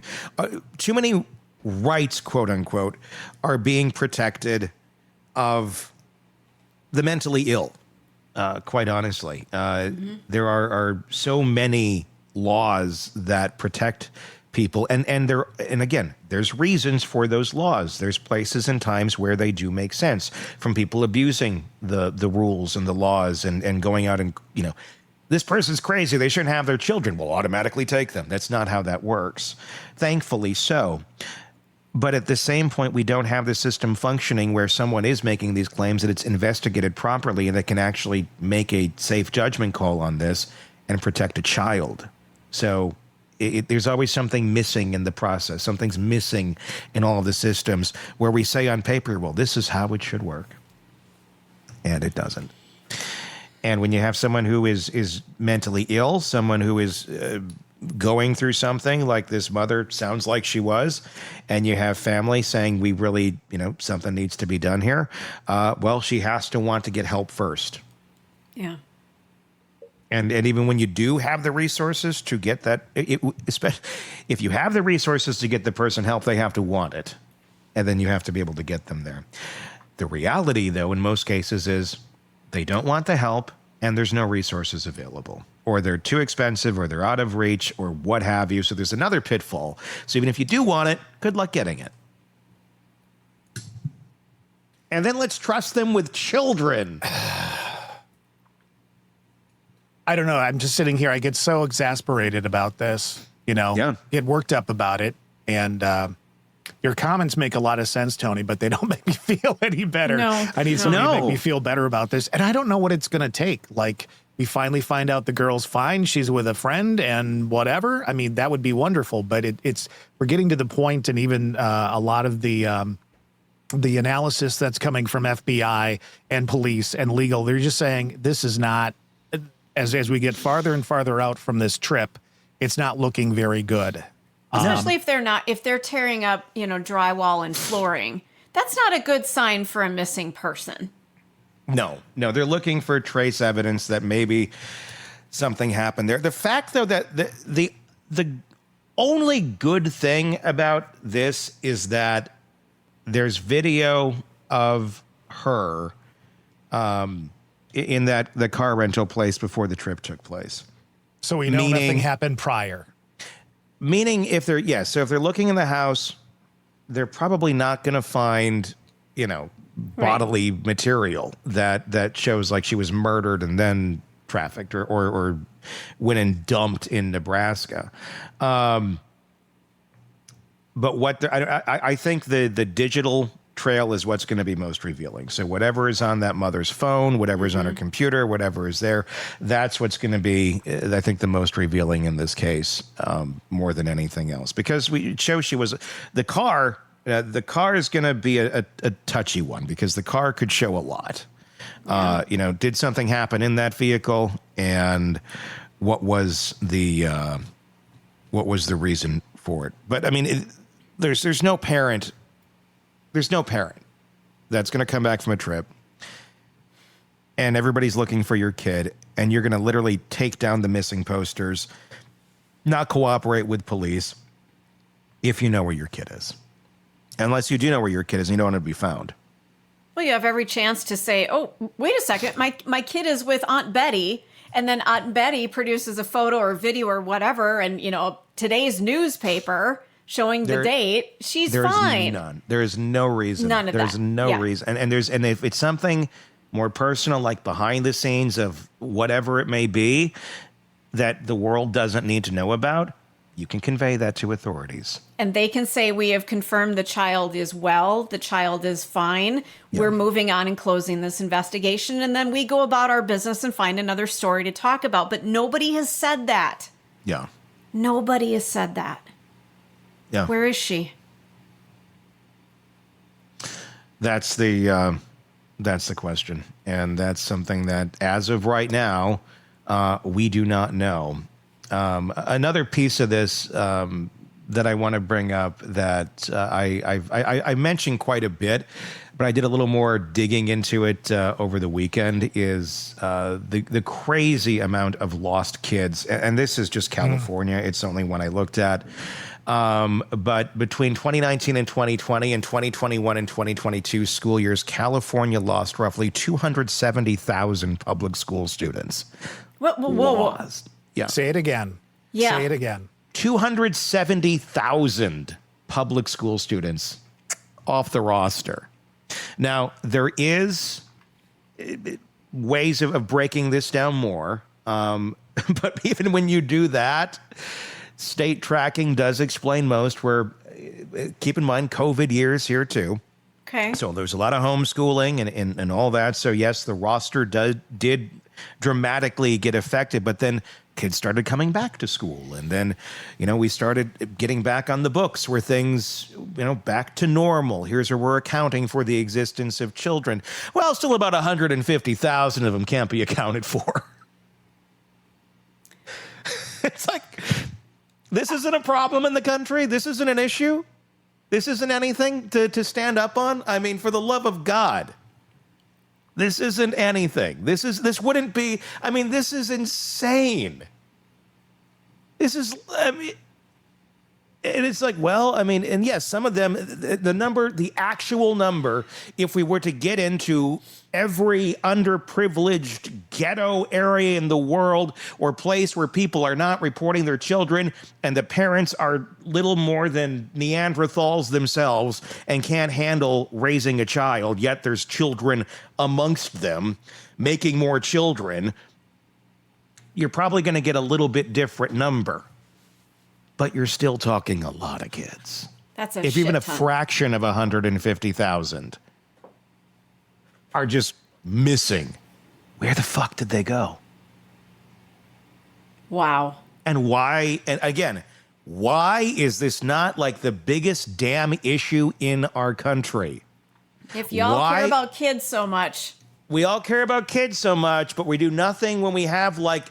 Speaker 4: too many rights, quote unquote, are being protected of the mentally ill. Quite honestly, there are so many laws that protect people, and again, there's reasons for those laws. There's places and times where they do make sense, from people abusing the rules and the laws and going out and, this person's crazy, they shouldn't have their children. We'll automatically take them. That's not how that works. Thankfully so. But at the same point, we don't have the system functioning where someone is making these claims, that it's investigated properly and that can actually make a safe judgment call on this and protect a child. So there's always something missing in the process. Something's missing in all of the systems where we say on paper, well, this is how it should work. And it doesn't. And when you have someone who is mentally ill, someone who is going through something like this mother sounds like she was, and you have family saying, we really, something needs to be done here. Well, she has to want to get help first.
Speaker 5: Yeah.
Speaker 4: And even when you do have the resources to get that, especially if you have the resources to get the person help, they have to want it. And then you have to be able to get them there. The reality, though, in most cases is they don't want the help and there's no resources available. Or they're too expensive or they're out of reach or what have you. So there's another pitfall. So even if you do want it, good luck getting it. And then let's trust them with children.
Speaker 6: I don't know. I'm just sitting here. I get so exasperated about this, get worked up about it. And your comments make a lot of sense, Tony, but they don't make me feel any better.
Speaker 5: No.
Speaker 6: I need somebody to make me feel better about this. And I don't know what it's going to take. Like, we finally find out the girl's fine. She's with a friend and whatever. I mean, that would be wonderful. But we're getting to the point, and even a lot of the analysis that's coming from FBI and police and legal, they're just saying this is not, as we get farther and farther out from this trip, it's not looking very good.
Speaker 5: Especially if they're tearing up, drywall and flooring. That's not a good sign for a missing person.
Speaker 4: No, they're looking for trace evidence that maybe something happened there. The fact, though, that the only good thing about this is that there's video of her in the car rental place before the trip took place.
Speaker 6: So we know nothing happened prior.
Speaker 4: Meaning if they're looking in the house, they're probably not going to find, bodily material that shows like she was murdered and then trafficked or went and dumped in Nebraska. But I think the digital trail is what's going to be most revealing. So whatever is on that mother's phone, whatever is on her computer, whatever is there, that's what's going to be, I think, the most revealing in this case, more than anything else. Because it shows she was the car is going to be a touchy one because the car could show a lot. Did something happen in that vehicle, and what was the reason for it? But I mean, there's no parent. There's no parent that's going to come back from a trip and everybody's looking for your kid, and you're going to literally take down the missing posters, not cooperate with police if you know where your kid is. Unless you do know where your kid is and you don't want to be found.
Speaker 5: Well, you have every chance to say, oh, wait a second, my kid is with Aunt Betty, and then Aunt Betty produces a photo or video or whatever, and, today's newspaper showing the date, she's fine.
Speaker 4: There is no reason.
Speaker 5: None of that.
Speaker 4: There's no reason. And if it's something more personal, like behind the scenes of whatever it may be that the world doesn't need to know about, you can convey that to authorities.
Speaker 5: And they can say, we have confirmed the child is well, the child is fine. Yeah. We're moving on and closing this investigation. And then we go about our business and find another story to talk about. But nobody has said that.
Speaker 4: Yeah.
Speaker 5: Nobody has said that.
Speaker 4: Yeah.
Speaker 5: Where is she?
Speaker 4: That's the question. And that's something that, as of right now, we do not know. Another piece of this that I want to bring up that I mentioned quite a bit, but I did a little more digging into it over the weekend is the crazy amount of lost kids. And this is just California. It's the only one I looked at. But between 2019 and 2020 and 2021 and 2022 school years, California lost roughly 270,000 public school students.
Speaker 5: Whoa.
Speaker 4: Yeah.
Speaker 6: Say it again.
Speaker 5: Yeah.
Speaker 6: Say it again.
Speaker 4: 270,000 public school students off the roster. Now, there is ways of breaking this down more. But even when you do that, state tracking does explain most, where keep in mind COVID years here too.
Speaker 5: Okay.
Speaker 4: So there's a lot of homeschooling and all that. So yes, the roster did dramatically get affected, but then kids started coming back to school. And then, we started getting back on the books where things, back to normal. Here's where we're accounting for the existence of children. Well, still about 150,000 of them can't be accounted for. It's like, this isn't a problem in the country. This isn't an issue. This isn't anything to stand up on. I mean, for the love of God. This isn't anything. This wouldn't be, this is insane. This is, and it's like, and yes, some of them, the actual number, if we were to get into every underprivileged ghetto area in the world or place where people are not reporting their children and the parents are little more than Neanderthals themselves and can't handle raising a child, yet there's children amongst them making more children, you're probably going to get a little bit different number. But you're still talking a lot of kids.
Speaker 5: That's a
Speaker 4: if even a
Speaker 5: shit ton.
Speaker 4: fraction of 150,000 are just missing, where the fuck did they go?
Speaker 5: Wow.
Speaker 4: And why? And again, why is this not like the biggest damn issue in our country?
Speaker 5: If y'all care about kids so much.
Speaker 4: We all care about kids so much, but we do nothing when we have like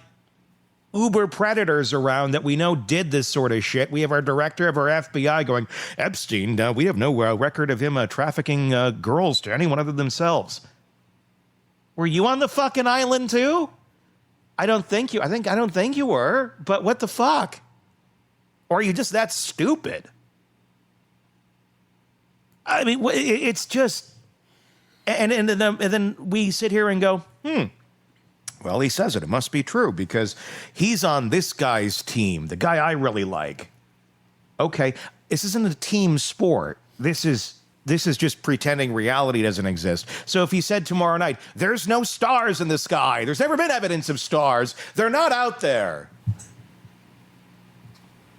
Speaker 4: uber predators around that we know did this sort of shit. We have our director of our FBI going, Epstein, we have no record of him trafficking girls to anyone other than themselves. Were you on the fucking island too? I don't think you were, but what the fuck? Or are you just that stupid? I mean, it's just, and then we sit here and go, well, he says it. It must be true because he's on this guy's team, the guy I really like. Okay, this isn't a team sport. This is just pretending reality doesn't exist. So if he said tomorrow night, there's no stars in the sky, there's never been evidence of stars, they're not out there.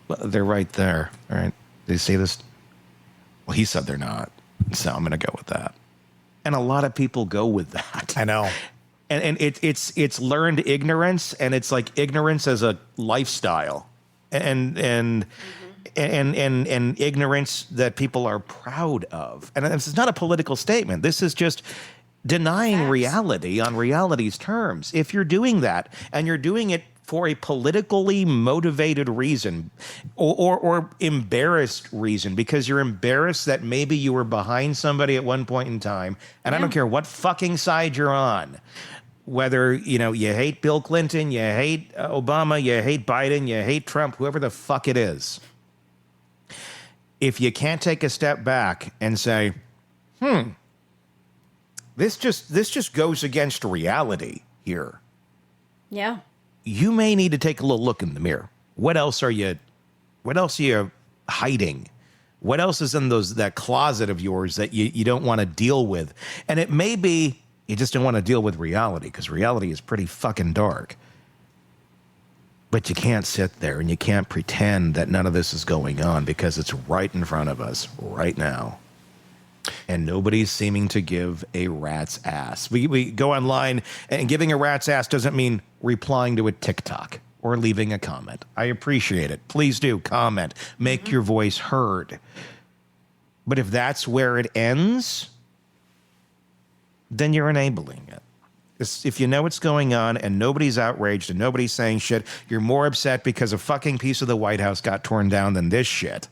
Speaker 4: Well, they're right there, all right? Did you see this? Well, he said they're not, so I'm going to go with that. And a lot of people go with that.
Speaker 6: I know.
Speaker 4: And it's learned ignorance, and it's like ignorance as a lifestyle, and ignorance that people are proud of. And this is not a political statement. This is just denying reality on reality's terms. If you're doing that, and you're doing it for a politically motivated reason or embarrassed reason, because you're embarrassed that maybe you were behind somebody at one point in time, and I don't care what fucking side you're on. Whether, you hate Bill Clinton, you hate Obama, you hate Biden, you hate Trump, whoever the fuck it is. If you can't take a step back and say, this just goes against reality here.
Speaker 5: Yeah.
Speaker 4: You may need to take a little look in the mirror. What else are you hiding? What else is in that closet of yours that you don't want to deal with? And it may be you just don't want to deal with reality, because reality is pretty fucking dark. But you can't sit there and you can't pretend that none of this is going on, because it's right in front of us right now. And nobody's seeming to give a rat's ass. We go online, and giving a rat's ass doesn't mean replying to a TikTok or leaving a comment. I appreciate it. Please do comment. Make your voice heard. But if that's where it ends, then you're enabling it. If you know what's going on and nobody's outraged and nobody's saying shit, you're more upset because a fucking piece of the White House got torn down than this shit.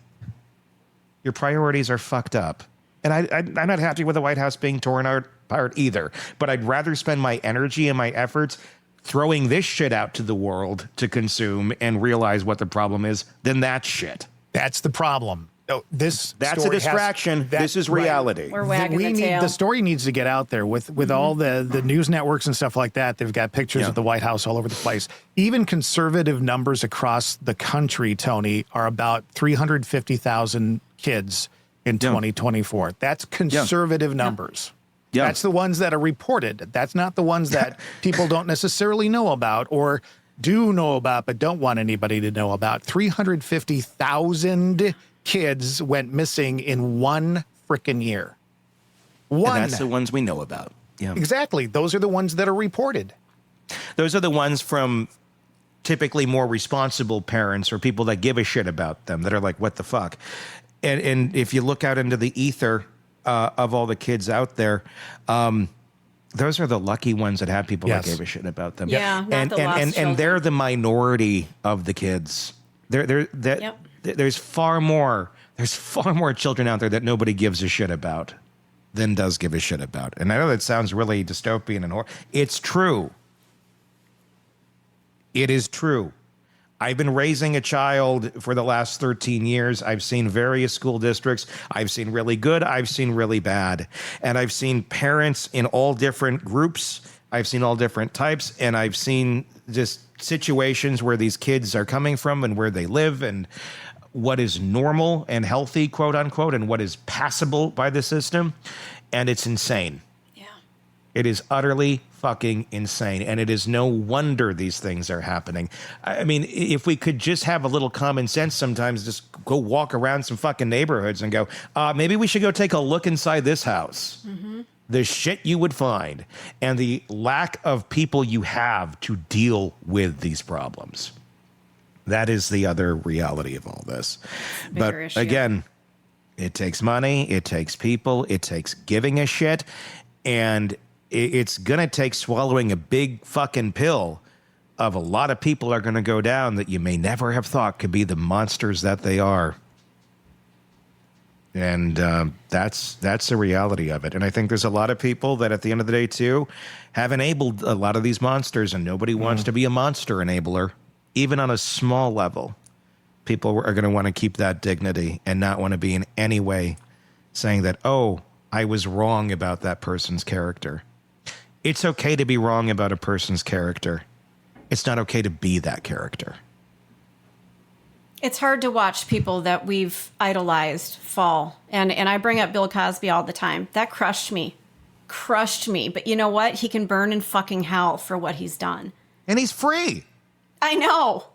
Speaker 4: Your priorities are fucked up. And I'm not happy with the White House being torn apart either. But I'd rather spend my energy and my efforts throwing this shit out to the world to consume and realize what the problem is than that shit.
Speaker 6: That's the problem. Oh, that's
Speaker 4: a distraction. This is reality.
Speaker 5: We're wagging the tail.
Speaker 6: The story needs to get out there with all the news networks and stuff like that. They've got pictures of the White House all over the place. Even conservative numbers across the country, Tony, are about 350,000 kids in 2024. That's conservative numbers. Yeah. That's the ones that are reported. That's not the ones that people don't necessarily know about or do know about but don't want anybody to know about. 350,000 kids went missing in one frickin' year. One.
Speaker 4: And that's the ones we know about. Yeah.
Speaker 6: Exactly. Those are the ones that are reported.
Speaker 4: Those are the ones from typically more responsible parents or people that give a shit about them that are like, what the fuck? And if you look out into the ether of all the kids out there, those are the lucky ones that have people that give a shit about them.
Speaker 5: Yeah, not
Speaker 4: and
Speaker 5: the lost
Speaker 4: and
Speaker 5: children.
Speaker 4: they're the minority of the kids. There's far more children out there that nobody gives a shit about than does give a shit about. And I know that sounds really dystopian and it's true. It is true. I've been raising a child for the last 13 years. I've seen various school districts. I've seen really good. I've seen really bad. And I've seen parents in all different groups. I've seen all different types. And I've seen just situations where these kids are coming from and where they live and what is normal and healthy, quote unquote, and what is passable by the system. And it's insane.
Speaker 5: Yeah.
Speaker 4: It is utterly fucking insane. And it is no wonder these things are happening. I mean, if we could just have a little common sense sometimes, just go walk around some fucking neighborhoods and go, maybe we should go take a look inside this house. Mm-hmm. The shit you would find and the lack of people you have to deal with these problems. That is the other reality of all this. But
Speaker 5: issue.
Speaker 4: again, it takes money, it takes people, it takes giving a shit, and it's going to take swallowing a big fucking pill of a lot of people are going to go down that you may never have thought could be the monsters that they are. And that's the reality of it. And I think there's a lot of people that at the end of the day, too, have enabled a lot of these monsters, and nobody wants to be a monster enabler, even on a small level. People are going to want to keep that dignity and not want to be in any way saying that, oh, I was wrong about that person's character. It's okay to be wrong about a person's character. It's not okay to be that character.
Speaker 5: It's hard to watch people that we've idolized fall. And I bring up Bill Cosby all the time. That crushed me. But you know what? He can burn in fucking hell for what he's done.
Speaker 4: And he's free.
Speaker 5: I know.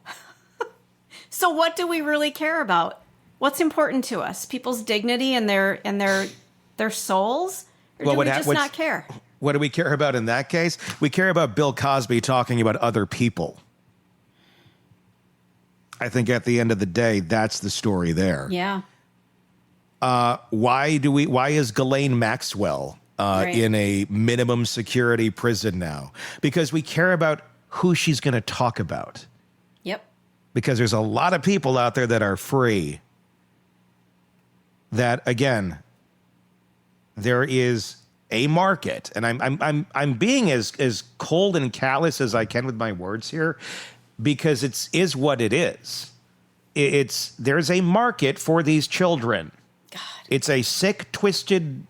Speaker 5: So what do we really care about? What's important to us? People's dignity and their souls? Or do we just not care?
Speaker 4: What do we care about in that case? We care about Bill Cosby talking about other people. I think at the end of the day, that's the story there.
Speaker 5: Yeah.
Speaker 4: Why is Ghislaine Maxwell in a minimum security prison now? Because we care about who she's going to talk about.
Speaker 5: Yep.
Speaker 4: Because there's a lot of people out there that are free. That again, there is a market, and I'm being as cold and callous as I can with my words here, because it is what it is. There's a market for these children.
Speaker 5: God.
Speaker 4: It's a sick, twisted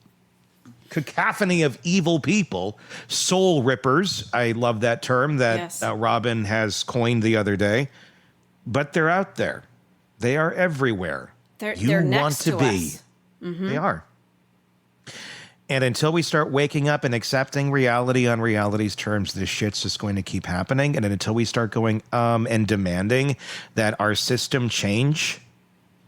Speaker 4: cacophony of evil people, soul rippers. I love that term that Robin has coined the other day. But they're out there. They are everywhere.
Speaker 5: They're next to us.
Speaker 4: Mm-hmm. They are. And until we start waking up and accepting reality on reality's terms, this shit's just going to keep happening. And until we start going and demanding that our system change,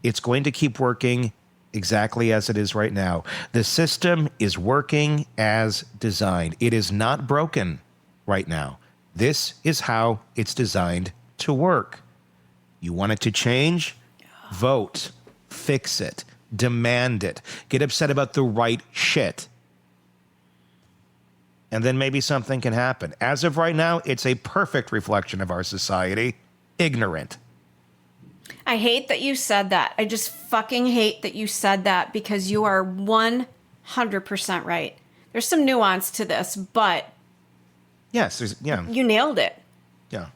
Speaker 4: it's going to keep working exactly as it is right now. The system is working as designed. It is not broken right now. This is how it's designed to work. You want it to change? Vote. Fix it. Demand it. Get upset about the right shit. And then maybe something can happen. As of right now, it's a perfect reflection of our society. Ignorant.
Speaker 5: I hate that you said that. I just fucking hate that you said that, because you are 100% right. There's some nuance to this, but
Speaker 4: yes,
Speaker 5: you nailed it.
Speaker 4: Yeah.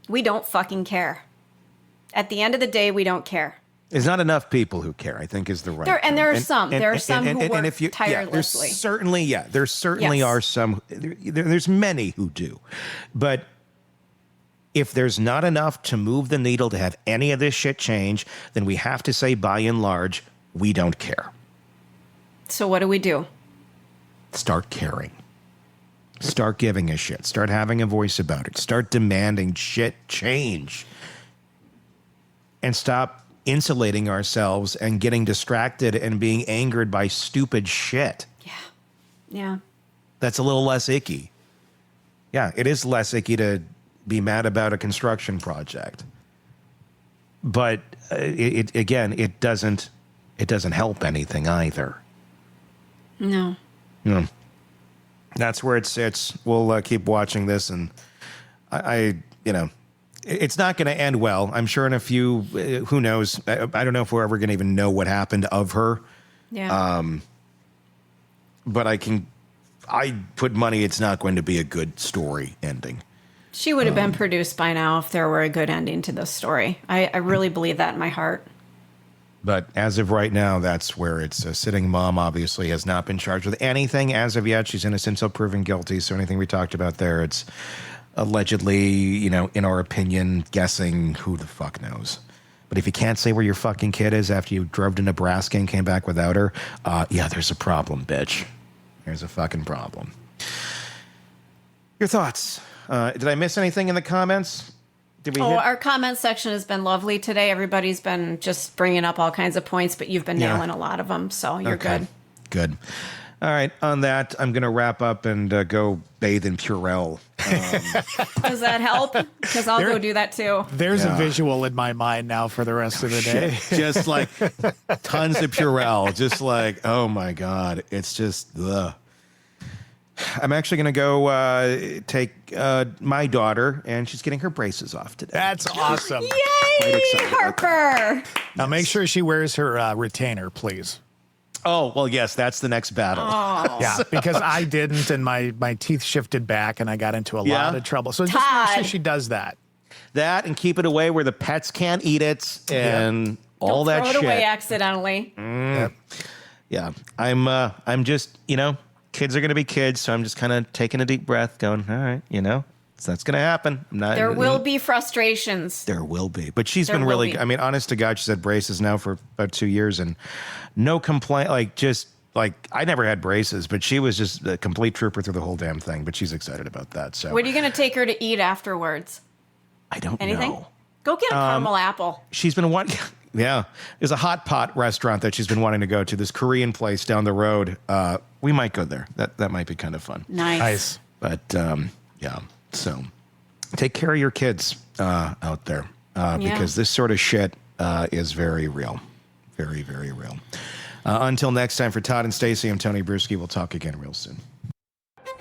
Speaker 5: We don't fucking care. At the end of the day, we don't care.
Speaker 4: There's not enough people who care, I think, is the right term.
Speaker 5: And there are some. There are some who work tirelessly.
Speaker 4: There certainly are some. There's many who do. But if there's not enough to move the needle to have any of this shit change, then we have to say, by and large, we don't care.
Speaker 5: So what do we do?
Speaker 4: Start caring. Start giving a shit. Start having a voice about it. Start demanding shit change. And stop insulating ourselves and getting distracted and being angered by stupid shit.
Speaker 5: Yeah.
Speaker 4: That's a little less icky. Yeah, it is less icky to be mad about a construction project. But it doesn't help anything either.
Speaker 5: No.
Speaker 4: That's where it sits. We'll keep watching this, and I it's not going to end well. I'm sure in a few, who knows? I don't know if we're ever going to even know what happened of her.
Speaker 5: Yeah.
Speaker 4: But I put money it's not going to be a good story ending.
Speaker 5: She would have been produced by now if there were a good ending to this story. I really believe that in my heart.
Speaker 4: But as of right now, that's where it's sitting. Mom obviously has not been charged with anything as of yet. She's innocent until proven guilty. So anything we talked about there, it's allegedly, in our opinion, guessing. Who the fuck knows? But if you can't say where your fucking kid is after you drove to Nebraska and came back without her, yeah, there's a problem, bitch. There's a fucking problem. Your thoughts? Did I miss anything in the comments? Did we
Speaker 5: our comment section has been lovely today. Everybody's been just bringing up all kinds of points, but you've been nailing a lot of them, so you're good.
Speaker 4: Good. All right. On that, I'm going to wrap up and go bathe in Purell.
Speaker 5: Does that help? Because I'll go do that too.
Speaker 6: There's a visual in my mind now for the rest of the day.
Speaker 4: Just like tons of Purell. Just like, oh my God. It's just, ugh. I'm actually going to go take my daughter, and she's getting her braces off today.
Speaker 6: That's awesome.
Speaker 5: Yay, Harper!
Speaker 6: Now make sure she wears her retainer, please.
Speaker 4: Oh, well, yes, that's the next battle.
Speaker 5: Oh.
Speaker 6: Yeah, because I didn't, and my teeth shifted back, and I got into a lot of trouble. So just make sure she does that.
Speaker 4: That, and keep it away where the pets can't eat it, and all that shit.
Speaker 5: Throw it away accidentally.
Speaker 4: Yeah, I'm just, kids are going to be kids, so I'm just kind of taking a deep breath, going, all right, so that's going to happen.
Speaker 5: There will be frustrations.
Speaker 4: There will be. But she's been really, I mean, honest to God, she's had braces now for about 2 years, and no complaint, I never had braces, but she was just a complete trooper through the whole damn thing, but she's excited about that. So
Speaker 5: what are you going to take her to eat afterwards?
Speaker 4: I don't
Speaker 5: Anything?
Speaker 4: know.
Speaker 5: Go get a caramel apple.
Speaker 4: She's been wanting, yeah, there's a hot pot restaurant that she's been wanting to go to, this Korean place down the road. We might go there. That might be kind of fun.
Speaker 5: Nice.
Speaker 4: But yeah, so take care of your kids out there because this sort of shit is very real. Very, very real. Until next time, for Todd and Stacey, I'm Tony Brueski. We'll talk again real soon.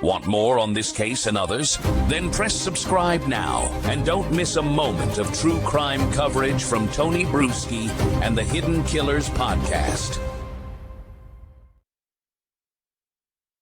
Speaker 3: Want more on this case and others? Then press subscribe now and don't miss a moment of true crime coverage from Tony Brueski and the Hidden Killers podcast.